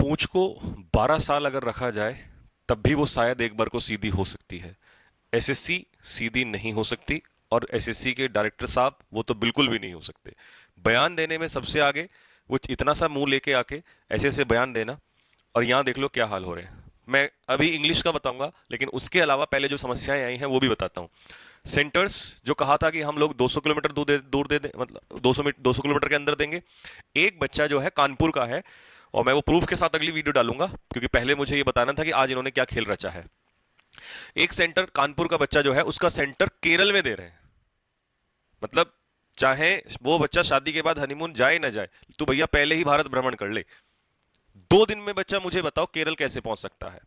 पूंछ को 12 साल अगर रखा जाए तब भी वो शायद एक बार को सीधी हो सकती है। एसएससी सीधी नहीं हो सकती, और एसएससी के डायरेक्टर साहब वो तो बिल्कुल भी नहीं हो सकते। बयान देने में सबसे आगे, वो इतना सा मुंह लेके आके ऐसे ऐसे बयान देना, और यहाँ देख लो क्या हाल हो रहे हैं। मैं अभी इंग्लिश का बताऊंगा, लेकिन उसके अलावा पहले जो समस्याएं आई हैं वो भी बताता हूँ। सेंटर्स जो कहा था कि हम लोग 200 किलोमीटर दूर दे दें, मतलब 200 किलोमीटर के अंदर देंगे। एक बच्चा जो है कानपुर का है, और मैं वो प्रूफ के साथ अगली वीडियो डालूंगा, क्योंकि पहले मुझे ये बताना था कि आज इन्होंने क्या खेल रचा है। एक सेंटर कानपुर का बच्चा जो है उसका सेंटर केरल में दे रहे हैं। मतलब चाहे वो बच्चा शादी के बाद हनीमून जाए ना जाए, तो भैया पहले ही भारत भ्रमण कर ले। 2 दिन में बच्चा, मुझे बताओ केरल कैसे पहुंच सकता है।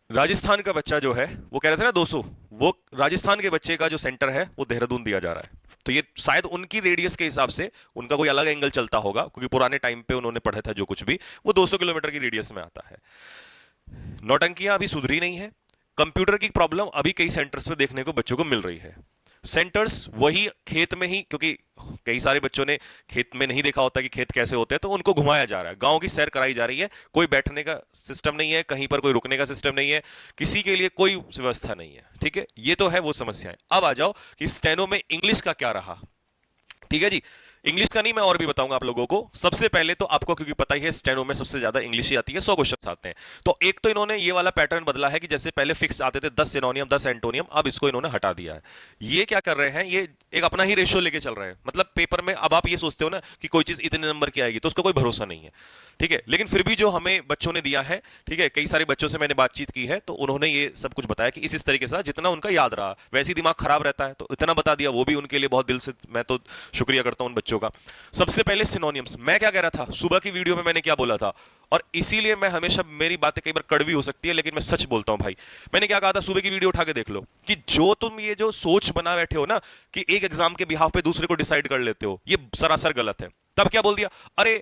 राजस्थान का बच्चा जो है, वो कह रहे थे ना 200, वो राजस्थान के बच्चे का जो सेंटर है वो देहरादून दिया जा रहा है। तो ये शायद उनकी रेडियस के हिसाब से उनका कोई अलग एंगल चलता होगा, क्योंकि पुराने टाइम पे उन्होंने पढ़ा था जो कुछ भी, वो 200 किलोमीटर की रेडियस में आता है। नौटंकियां अभी सुधरी नहीं है। कंप्यूटर की प्रॉब्लम अभी कई सेंटर्स पे देखने को बच्चों को मिल रही है। सेंटर्स वही खेत में ही, क्योंकि कई सारे बच्चों ने खेत में नहीं देखा होता कि खेत कैसे होते हैं, तो उनको घुमाया जा रहा है, गांव की सैर कराई जा रही है। कोई बैठने का सिस्टम नहीं है, कहीं पर कोई रुकने का सिस्टम नहीं है, किसी के लिए कोई व्यवस्था नहीं है। ठीक है, ये तो है वो समस्याएं। अब आ जाओ कि स्टेनो में इंग्लिश का क्या रहा। ठीक है जी, इंग्लिश का नहीं, मैं और भी बताऊंगा आप लोगों को। सबसे पहले तो आपको, क्योंकि पता ही है स्टेनो में सबसे ज्यादा इंग्लिश ही आती है, 100 क्वेश्चन आते हैं। तो एक तो इन्होंने ये वाला पैटर्न बदला है कि जैसे पहले फिक्स आते थे 10 सिनोनियम 10 एंटोनियम, अब इसको इन्होंने हटा दिया है। ये क्या कर रहे हैं, ये एक अपना ही रेशियो लेके चल रहे हैं। मतलब पेपर में अब आप ये सोचते हो ना कि कोई चीज इतने नंबर की आएगी, तो उसका कोई भरोसा नहीं है। ठीक है, लेकिन फिर भी जो हमें बच्चों ने दिया है, ठीक है, कई सारे बच्चों से मैंने बातचीत की है, तो उन्होंने ये सब कुछ बताया कि इस तरीके से जितना उनका याद रहा। वैसे ही दिमाग खराब रहता है, तो इतना बता दिया, वो भी उनके लिए बहुत दिल से मैं तो शुक्रिया करता हूं उन बच्चों का। सबसे पहले सिनोनिम्स, मैं क्या कह रहा था सुबह की वीडियो में, मैंने क्या बोला था, और इसीलिए मैं हमेशा, मेरी बातें कई बार कड़वी हो सकती है लेकिन मैं सच बोलता हूं भाई। मैंने क्या कहा था, सुबह की वीडियो उठा के देख लो, कि जो तुम ये जो सोच बना बैठे हो ना कि एक एग्जाम के बिहाफ पे दूसरे को डिसाइड कर लेते हो, ये सरासर गलत है। तब क्या बोल दिया, अरे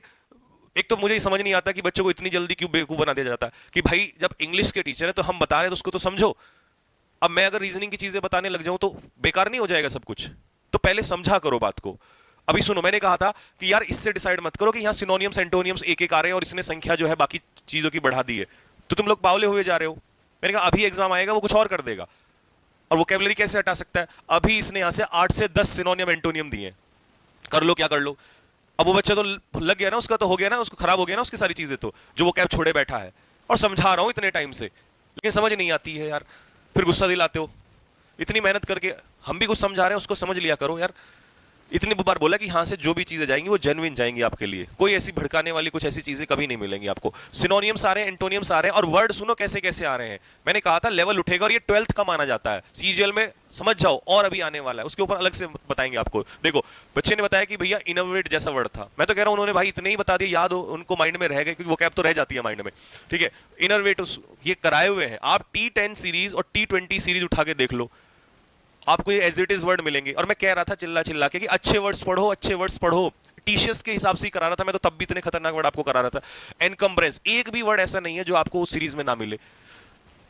एक तो मुझे समझ नहीं आता कि बच्चों को इतनी जल्दी क्यों बेवकूफ बना दिया जाता है कि भाई जब इंग्लिश के टीचर है तो हम बता रहे हैं तो उसको तो समझो। अब मैं अगर रीजनिंग की चीजें बताने लग जाऊं तो बेकार नहीं हो जाएगा सब कुछ? तो पहले समझा करो बात को। अभी सुनो, मैंने कहा था कि यार इससे डिसाइड मत करो कि यहां सिनोनियम्स एंटोनियम्स एक एक आ रहे हैं और इसने संख्या जो है बाकी चीजों की बढ़ा दी है, तो तुम लोग बावले हुए जा रहे हो। मैंने कहा अभी एग्जाम आएगा वो कुछ और कर देगा, और वोकैबुलरी कैसे हटा सकता है। अभी इसने यहां से 8 से 10 सिनोनियम एंटोनियम दिए, कर लो क्या कर लो। अब वो बच्चा तो लग गया ना, उसका तो हो गया ना, उसको खराब हो गया ना उसकी सारी चीजें, तो जो वो कैब छोड़े बैठा है। और समझा रहा हूं इतने टाइम से, लेकिन समझ नहीं आती है यार, फिर गुस्सा दिलाते हो। इतनी मेहनत करके हम भी कुछ समझा रहे हैं, उसको समझ लिया करो यार। इतनी बार बोला कि यहाँ से जो भी चीजें जाएंगी वो जेन्युइन जाएंगी आपके लिए, कोई ऐसी भड़काने वाली कुछ ऐसी चीजें कभी नहीं मिलेंगी आपको। सिनोनियम्स आ रहे हैं, एंटोनियम्स आ रहे हैं, और वर्ड सुनो कैसे कैसे आ रहे हैं। मैंने कहा था लेवल उठेगा, और ये 12th का माना जाता है सीजीएल में, समझ जाओ। और अभी आने वाला है, उसके ऊपर अलग से बताएंगे आपको। देखो, बच्चे ने बताया कि भैया इनोवेट जैसा वर्ड था, मैं तो कह रहा हूं उन्होंने भाई इतने ही बता दिया, याद उनको माइंड में रह गए, क्योंकि वो कैब तो रह जाती है माइंड में। ठीक है, इनोवेट ये कराए हुए हैं। आप T10 सीरीज और T20 सीरीज उठा के देख लो, आपको ये एज इट इज वर्ड मिलेंगे। और मैं कह रहा था चिल्ला चिल्ला के कि अच्छे वर्ड्स पढ़ो, अच्छे वर्ड्स पढ़ो। टीशियस के हिसाब से ही करा रहा था मैं, तो तब भी इतने खतरनाक वर्ड आपको करा रहा था। एनकम्ब्रेंस, एक भी वर्ड ऐसा नहीं है जो आपको उस सीरीज में ना मिले।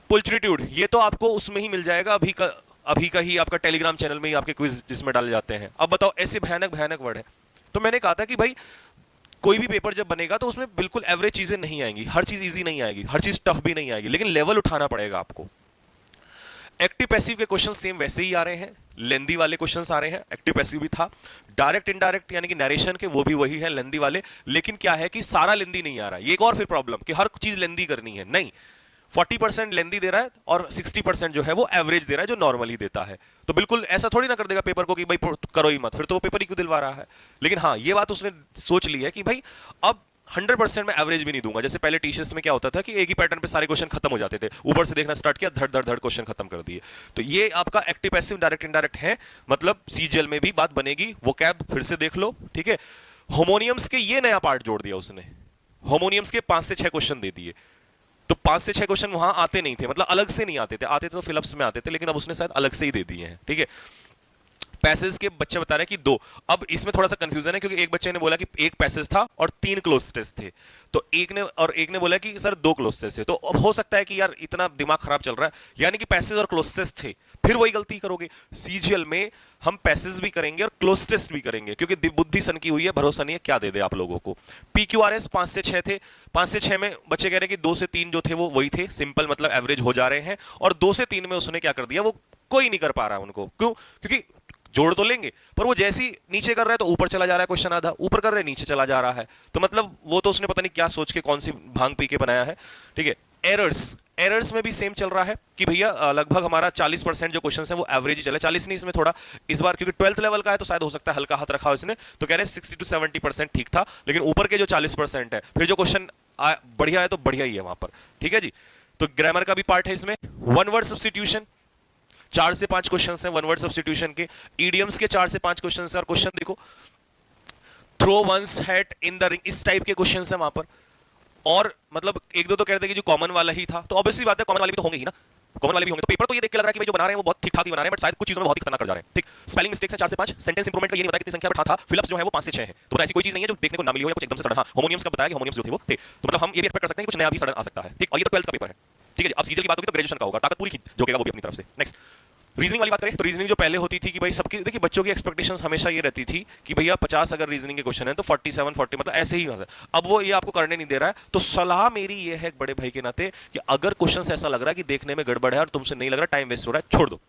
पुल्चरिट्यूड, ये तो आपको उसमें ही मिल जाएगा, अभी का ही आपका टेलीग्राम चैनल में ही आपके क्विज जिसमें डाले जाते हैं। अब बताओ, ऐसे भयानक भयानक वर्ड है। तो मैंने कहा था कि भाई कोई भी पेपर जब बनेगा तो उसमें बिल्कुल एवरेज चीजें नहीं आएंगी, हर चीज इजी नहीं आएगी, हर चीज टफ भी नहीं आएगी, लेकिन लेवल उठाना पड़ेगा आपको। एक्टिव पैसिव के क्वेश्चन सेम वैसे ही आ रहे हैं, लेंदी वाले क्वेश्चंस आ रहे हैं, एक्टिव पैसिव भी था। डायरेक्ट इनडायरेक्ट यानी कि नरेशन के, वो भी वही है लेंदी वाले। लेकिन क्या है कि सारा लेंदी नहीं आ रहा है, ये एक और फिर प्रॉब्लम कि हर चीज लेंदी करनी है, नहीं। 40% लेंदी दे रहा है और 60% जो है वो एवरेज दे रहा है, जो नॉर्मली देता है। तो बिल्कुल ऐसा थोड़ी ना कर देगा पेपर को कि भाई करो ही मत, फिर तो वो पेपर ही क्यों दिलवा रहा है। लेकिन हाँ, ये बात उसने सोच ली है कि भाई अब 100% में एवरेज भी नहीं दूंगा। जैसे पहले टीचर्स में क्या होता था कि एक ही पैटर्न पे सारे क्वेश्चन खत्म हो जाते थे, ऊपर से देखना स्टार्ट किया, धड़ धड़ धड़ क्वेश्चन खत्म कर दिए। तो ये आपका एक्टिव पैसिव डायरेक्ट इनडायरेक्ट है, मतलब सीजीएल में भी बात बनेगी। वो कैब फिर से देख लो, ठीक है। होमोनियम्स के ये नया पार्ट जोड़ दिया उसने, होमोनियम्स के 5 से 6 क्वेश्चन दे दिए। तो 5 से 6 क्वेश्चन वहां आते नहीं थे, मतलब अलग से नहीं आते थे, आते थे तो फिलअप्स में आते थे, लेकिन अब उसने शायद अलग से ही दे दिए हैं। ठीक है, पैसेज के बच्चे बता रहे हैं कि दो। अब इसमें थोड़ा सा कंफ्यूजन है क्योंकि एक बच्चे ने बोला कि एक पैसेज था और 3 क्लोज थे, तो एक ने बोला कि सर 2 क्लोज थे। तो अब हो सकता है कि यार इतना दिमाग खराब चल रहा है, यानी कि पैसेज और क्लोज थे, फिर वही गलती करोगे। सीजीएल में हम पैसेज भी करेंगे और क्लोज टेस्ट भी करेंगे क्योंकि बुद्धि सनकी हुई है, भरोसा नहीं है क्या दे दे आप लोगों को। पीक्यूआरएस 5 से 6 थे, 5 से 6 में बच्चे कह रहे हैं कि 2 से 3 जो थे वो वही थे, सिंपल मतलब एवरेज हो जा रहे हैं। और 2 से 3 में उसने क्या कर दिया, वो कोई नहीं कर पा रहा है उनको। क्यों? क्योंकि जोड़ तो लेंगे पर वो जैसी नीचे कर रहा है तो ऊपर चला जा रहा है क्वेश्चन, आधा ऊपर कर रहे हैं नीचे चला जा रहा है। तो मतलब वो तो उसने पता नहीं क्या सोच के कौन सी भांग पी के बनाया है। ठीक है, एरर्स में भी सेम चल रहा है कि भैया लगभग हमारा 40% जो क्वेश्चन है वो एवरेज ही चले, 40 नहीं, इसमें थोड़ा इस बार क्योंकि 12th लेवल का है तो शायद हो सकता है हल्का हाथ रखा हो इसने, तो कह रहे हैं 60 to 70% ठीक था, लेकिन ऊपर के जो 40% है फिर जो क्वेश्चन बढ़िया है तो बढ़िया ही है वहां पर। ठीक है जी, तो ग्रामर का भी पार्ट है इसमें। वन वर्ड सब्स्टिट्यूशन 4 से 5 क्वेश्चन हैं वन वर्ड सब्स्टिट्यूशन के, ईडियम्स के 4 से 5 क्वेश्चन हैं। और क्वेश्चन देखो, throw one's hat in the ring, इस टाइप के क्वेश्चन हैं वहां पर। और मतलब एक दो तो कहते हैं कि जो कॉमन वाला ही था, तो ऑब्वियसली बात है कॉमन वाले भी तो होंगे ही ना, कॉमन वाले भी होंगे। तो पेपर तो ये देख के लग रहा है कि भाई जो बना रहे हैं वो बहुत ठीक ठाक ही बना रहे हैं, बट शायद कुछ चीजों में बहुत ही खतरनाक कर जा रहे हैं। ठीक, स्पेलिंग मिस्टेक्स हैं 4 से 5, सेंटेंस इंप्रूवमेंट का ये नहीं बताया कितनी संख्या पर था, फिलअप्स जो है वो 5 से 6 है। तो ऐसी कोई चीज नहीं है जो देखने को ना मिली हो या कुछ एकदम से सडन। हाँ, होमोनियम्स का बताया कि होमोनियम्स जो थे वो थे, तो मतलब हम ये भी एक्सपेक्ट कर सकते हैं कि कुछ नया भी सडन आ सकता है। ठीक, और ये तो 12th का पेपर है। ठीक है, अब सीजल की बात होगी तो ग्रेजुएशन का होगा, ताकत पूरी झोंकेगा वो भी अपनी तरफ से। नेक्स्ट, रीजनिंग वाली बात करें तो रीजनिंग जो पहले होती थी कि भाई सबकी, देखिए बच्चों की एक्सपेक्टेशंस हमेशा ये रहती थी कि भैया 50 अगर रीजनिंग के क्वेश्चन है तो 47 40 मतलब ऐसे ही होता है। अब वो ये आपको करने नहीं दे रहा है, तो सलाह मेरी ये है बड़े भाई के नाते कि अगर क्वेश्चन ऐसा लग रहा है कि देखने में गड़बड़ है और तुमसे नहीं लग रहा, टाइम वेस्ट हो रहा है, छोड़ दो।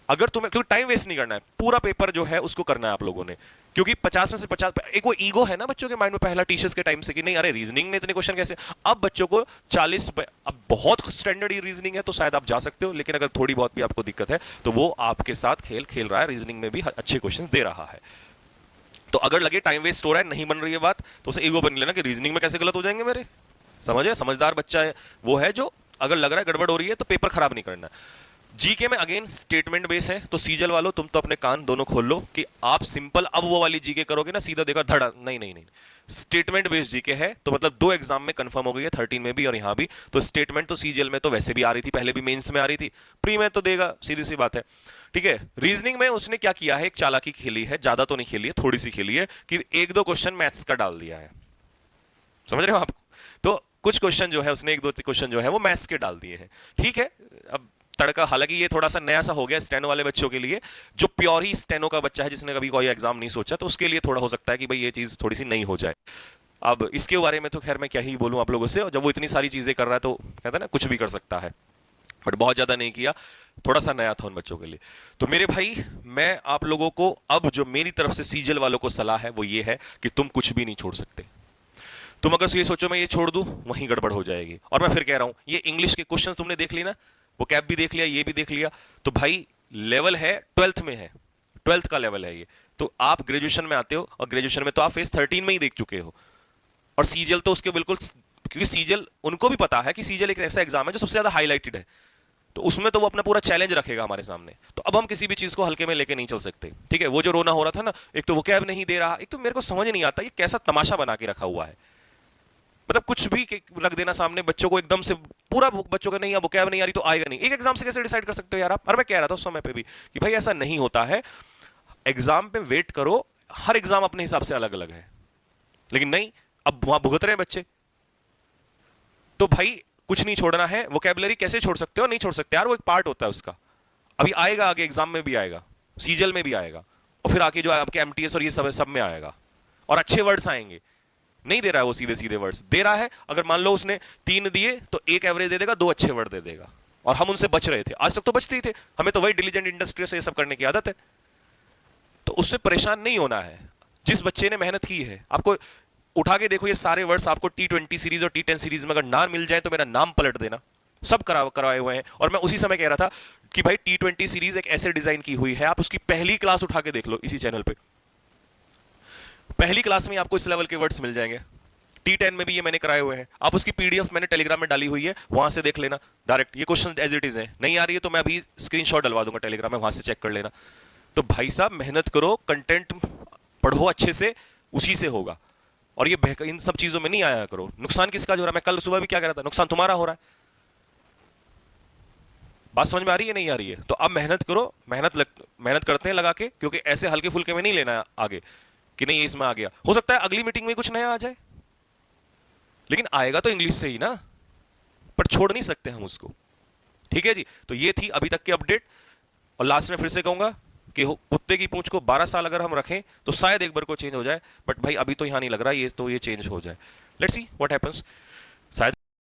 अगर तुम्हें, क्योंकि टाइम वेस्ट नहीं करना है, पूरा पेपर जो है उसको करना है आप लोगों ने, क्योंकि 50 में से 50 एक वो ईगो है ना बच्चों के माइंड में पहला टीचर्स के टाइम से कि नहीं अरे रीजनिंग में इतने क्वेश्चन कैसे। अब बच्चों को 40, अब बहुत स्टैंडर्ड रीजनिंग है तो शायद आप जा सकते हो, लेकिन अगर थोड़ी बहुत भी आपको दिक्कत है तो वो आपके साथ खेल खेल रहा है, रीजनिंग में भी अच्छे क्वेश्चन दे रहा है। तो अगर लगे टाइम वेस्ट हो रहा है, नहीं बन रही है बात, तो उसे ईगो बन लेना कि रीजनिंग में कैसे गलत हो जाएंगे मेरे। समझे, समझदार बच्चा है वो है जो अगर लग रहा है गड़बड़ हो रही है तो पेपर खराब नहीं करना। जीके में अगेन स्टेटमेंट बेस है, तो सीजल वालों तुम तो अपने कान दोनों खोल लो कि आप सिंपल अब वो वाली जीके करोगे ना सीधा देखा धड़ा, नहीं नहीं नहीं, स्टेटमेंट बेस्ड जीके है। तो मतलब 2 एग्जाम में कंफर्म हो गई है, 13 में भी और यहां भी। तो स्टेटमेंट तो सीजीएल में तो वैसे भी आ रही थी, पहले भी मेंस में आ रही थी, प्री में तो देगा, सीधी सी बात है। ठीक है, रीजनिंग में उसने क्या किया है, एक चालाकी खेली है, ज्यादा तो नहीं खेली है, थोड़ी सी खेली है कि 1-2 क्वेश्चन मैथ्स का डाल दिया है। समझ रहे हो आप? तो कुछ क्वेश्चन जो है उसने 1-2 क्वेश्चन जो है वो मैथ्स के डाल दिए हैं। ठीक है, अब तड़का, हालांकि ये थोड़ा सा नया सा हो गया स्टेनो वाले बच्चों के लिए, जो प्योर ही स्टेनो का बच्चा है जिसने कभी कोई एग्जाम नहीं सोचा, तो उसके लिए थोड़ा हो सकता है कि भाई ये चीज थोड़ी सी नहीं हो जाए। अब इसके बारे में तो खैर मैं क्या ही बोलूं आप लोगों से, और जब वो इतनी सारी चीजें कर रहा है तो कहता है ना कुछ भी कर सकता है, बट बहुत ज्यादा नहीं किया, थोड़ा सा नया था उन बच्चों के लिए। तो मेरे भाई, मैं आप लोगों को अब जो मेरी तरफ से सीजल वालों को सलाह है वो ये है कि तुम कुछ भी नहीं छोड़ सकते। तुम अगर ये सोचो मैं ये छोड़ दूं, वहीं गड़बड़ हो जाएगी। और मैं फिर कह रहा हूं, ये इंग्लिश के क्वेश्चंस तुमने देख ली ना, वो कैप भी देख लिया, ये भी देख लिया, तो भाई लेवल है 12th में है, 12th का लेवल है ये। तो आप ग्रेजुएशन में आते हो और ग्रेजुएशन में तो आप फेज 13 में ही देख चुके हो, और सीजल तो उसके बिल्कुल, क्योंकि सीजल उनको भी पता है कि सीजल एक ऐसा एग्जाम है जो सबसे ज्यादा हाईलाइटेड है, तो उसमें तो वो अपना पूरा चैलेंज रखेगा हमारे सामने। तो अब हम किसी भी चीज को हल्के में लेके नहीं चल सकते। ठीक है, वो जो रोना हो रहा था ना, एक तो वो कैब नहीं दे रहा, एक तो मेरे को समझ नहीं आता ये कैसा तमाशा बना के रखा हुआ है। मतलब कुछ भी रख देना सामने बच्चों को एकदम से, पूरा बच्चों का नहीं, अब कैब नहीं आ रही तो आएगा नहीं, एक एग्जाम से कैसे डिसाइड कर सकते हो यार आप। और मैं कह रहा था उस समय पे भी कि भाई ऐसा नहीं होता है, एग्जाम पे वेट करो, हर एग्जाम अपने हिसाब से अलग अलग है। लेकिन नहीं, अब वहां भुगत रहे हैं बच्चे, तो भाई कुछ नहीं छोड़ना है। वोकैबुलरी कैसे छोड़ सकते हो, नहीं छोड़ सकते यार, वो एक पार्ट होता है उसका, अभी आएगा आगे, एग्जाम में भी आएगा, सीजल में भी आएगा, और फिर आके जो आपके एमटीएस और ये सब में आएगा, और अच्छे वर्ड्स आएंगे। नहीं दे रहा है वो सीधे सीधे वर्ड्स, दे रहा है अगर मान लो उसने 3 दिए तो 1 एवरेज दे देगा, 2 अच्छे वर्ड दे देगा, और हम उनसे बच रहे थे, आज तक तो बचते ही थे, हमें तो वही डिलीजेंट इंडस्ट्री से ये सब करने की आदत है। तो उससे परेशान नहीं होना है, जिस बच्चे ने मेहनत की है। आपको उठा के देखो, ये सारे वर्ड्स आपको T20 सीरीज और T10 सीरीज में अगर ना मिल जाए तो मेरा नाम पलट देना, सब करवाए हुए हैं। और मैं उसी समय कह रहा था कि भाई T20 सीरीज एक ऐसे डिजाइन की हुई है, आप उसकी पहली क्लास उठा के देख लो इसी चैनल पे, पहली क्लास में आपको इस लेवल के वर्ड्स मिल जाएंगे। T10 में भी ये मैंने कराए हुए हैं, आप उसकी पीडीएफ मैंने टेलीग्राम में डाली हुई है, वहां से देख लेना डायरेक्ट, ये क्वेश्चन एज इट इज है। नहीं आ रही है तो मैं अभी स्क्रीनशॉट डलवा दूंगा टेलीग्राम में, वहां से चेक कर लेना। तो भाई साहब मेहनत करो, कंटेंट पढ़ो अच्छे से, उसी से होगा। और ये इन सब चीजों में नहीं आया करो। नुकसान किसका हो रहा है, मैं कल सुबह भी क्या कह रहा था, नुकसान तुम्हारा हो रहा है। बात समझ में आ रही है नहीं आ रही है? तो अब मेहनत करो, मेहनत करते हैं लगा के, क्योंकि ऐसे हल्के फुल्के में नहीं लेना है आगे कि नहीं इसमें आ गया। हो सकता है अगली मीटिंग में कुछ नया आ जाए, लेकिन आएगा तो इंग्लिश से ही ना, पर छोड़ नहीं सकते हम उसको। ठीक है जी, तो ये थी अभी तक की अपडेट। और लास्ट में फिर से कहूंगा कि कुत्ते की पूंछ को 12 साल अगर हम रखें तो शायद एक बार को चेंज हो जाए, बट भाई अभी तो यहां नहीं लग रहा ये, तो ये चेंज हो जाए। Let's see what happens. शायद